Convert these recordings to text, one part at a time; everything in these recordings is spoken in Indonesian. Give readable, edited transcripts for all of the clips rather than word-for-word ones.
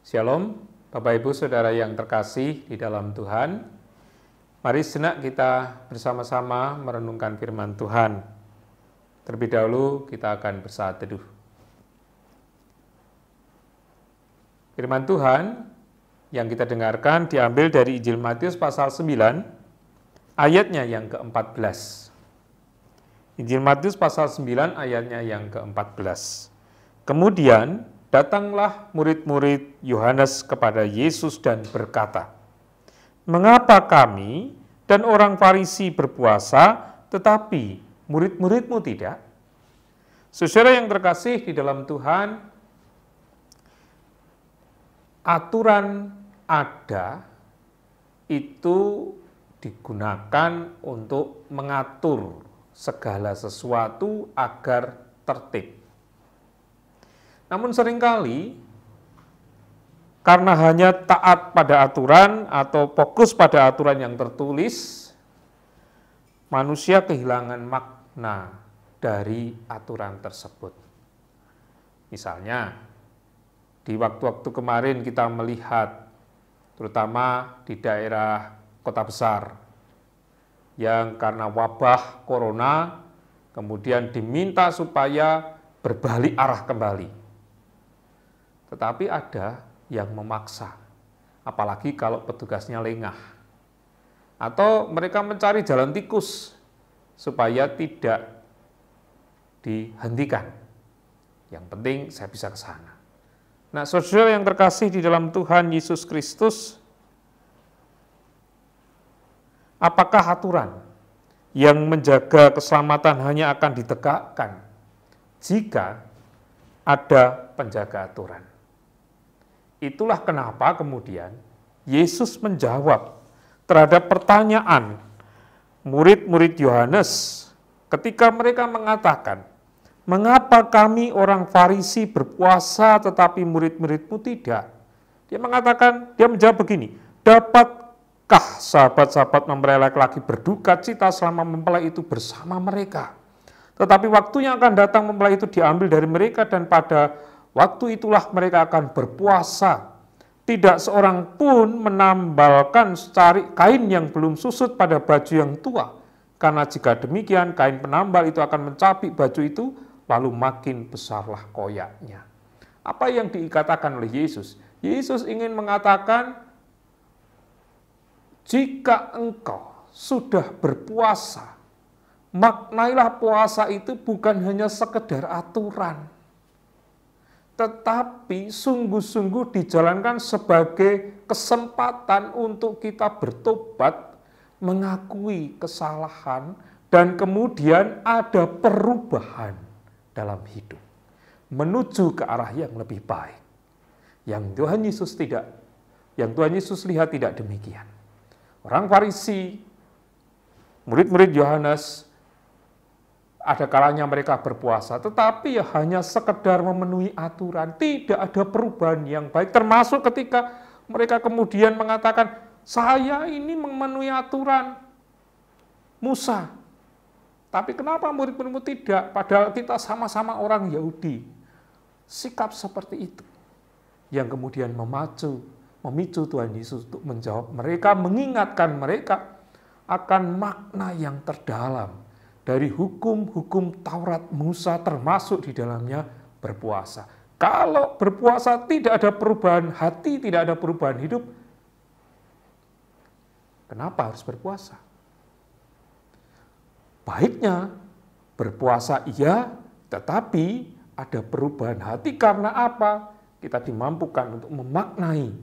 Shalom, Bapak Ibu Saudara yang terkasih di dalam Tuhan. Mari sejenak kita bersama-sama merenungkan firman Tuhan. Terlebih dahulu kita akan bersaat teduh. Firman Tuhan yang kita dengarkan diambil dari Injil Matius pasal 9, ayatnya yang ke-14. Injil Matius pasal 9 ayatnya yang ke-14. Kemudian datanglah murid-murid Yohanes kepada Yesus dan berkata, "Mengapa kami dan orang Farisi berpuasa, tetapi murid-muridmu tidak?" Saudara yang terkasih di dalam Tuhan, aturan ada itu digunakan untuk mengatur segala sesuatu agar tertib. Namun seringkali karena hanya taat pada aturan atau fokus pada aturan yang tertulis, manusia kehilangan makna dari aturan tersebut. Misalnya, di waktu-waktu kemarin kita melihat, terutama di daerah kota besar, yang karena wabah corona, kemudian diminta supaya berbalik arah kembali. Tetapi ada yang memaksa, apalagi kalau petugasnya lengah. Atau mereka mencari jalan tikus supaya tidak dihentikan. Yang penting saya bisa ke sana. Nah, saudara yang terkasih di dalam Tuhan Yesus Kristus, apakah aturan yang menjaga keselamatan hanya akan ditegakkan jika ada penjaga aturan? Itulah kenapa kemudian Yesus menjawab terhadap pertanyaan murid-murid Yohanes ketika mereka mengatakan, "Mengapa kami orang Farisi berpuasa tetapi murid-muridmu tidak?" Dia menjawab begini, "Dapatkah sahabat-sahabat mempelai laki-laki berduka cita selama mempelai itu bersama mereka? Tetapi waktu yang akan datang mempelai itu diambil dari mereka dan pada waktu itulah mereka akan berpuasa. Tidak seorang pun menambalkan secari kain yang belum susut pada baju yang tua. Karena jika demikian, kain penambal itu akan mencapik baju itu, lalu makin besarlah koyaknya." Apa yang dikatakan oleh Yesus? Yesus ingin mengatakan, jika engkau sudah berpuasa, maknailah puasa itu bukan hanya sekedar aturan, tetapi sungguh-sungguh dijalankan sebagai kesempatan untuk kita bertobat, mengakui kesalahan, dan kemudian ada perubahan dalam hidup, menuju ke arah yang lebih baik. Yang Tuhan Yesus lihat tidak demikian. Orang Farisi, murid-murid Yohanes, ada kalanya mereka berpuasa, tetapi ya hanya sekedar memenuhi aturan, tidak ada perubahan yang baik. Termasuk ketika mereka kemudian mengatakan, "Saya ini memenuhi aturan Musa, tapi kenapa murid-muridmu tidak? Padahal kita sama-sama orang Yahudi." Sikap seperti itu yang kemudian memicu Tuhan Yesus untuk menjawab mereka, mengingatkan mereka akan makna yang terdalam dari hukum-hukum Taurat Musa, termasuk di dalamnya berpuasa. Kalau berpuasa tidak ada perubahan hati, tidak ada perubahan hidup, kenapa harus berpuasa? Baiknya berpuasa iya, tetapi ada perubahan hati. Karena apa? Kita dimampukan untuk memaknai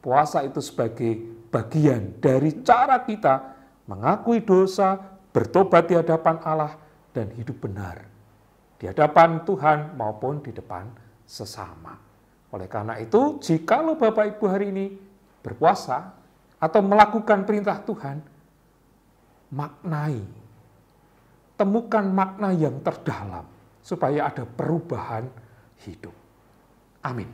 puasa itu sebagai bagian dari cara kita mengakui dosa, bertobat di hadapan Allah, dan hidup benar di hadapan Tuhan maupun di depan sesama. Oleh karena itu, jikalau Bapak Ibu hari ini berpuasa atau melakukan perintah Tuhan, maknai, temukan makna yang terdalam supaya ada perubahan hidup. Amin.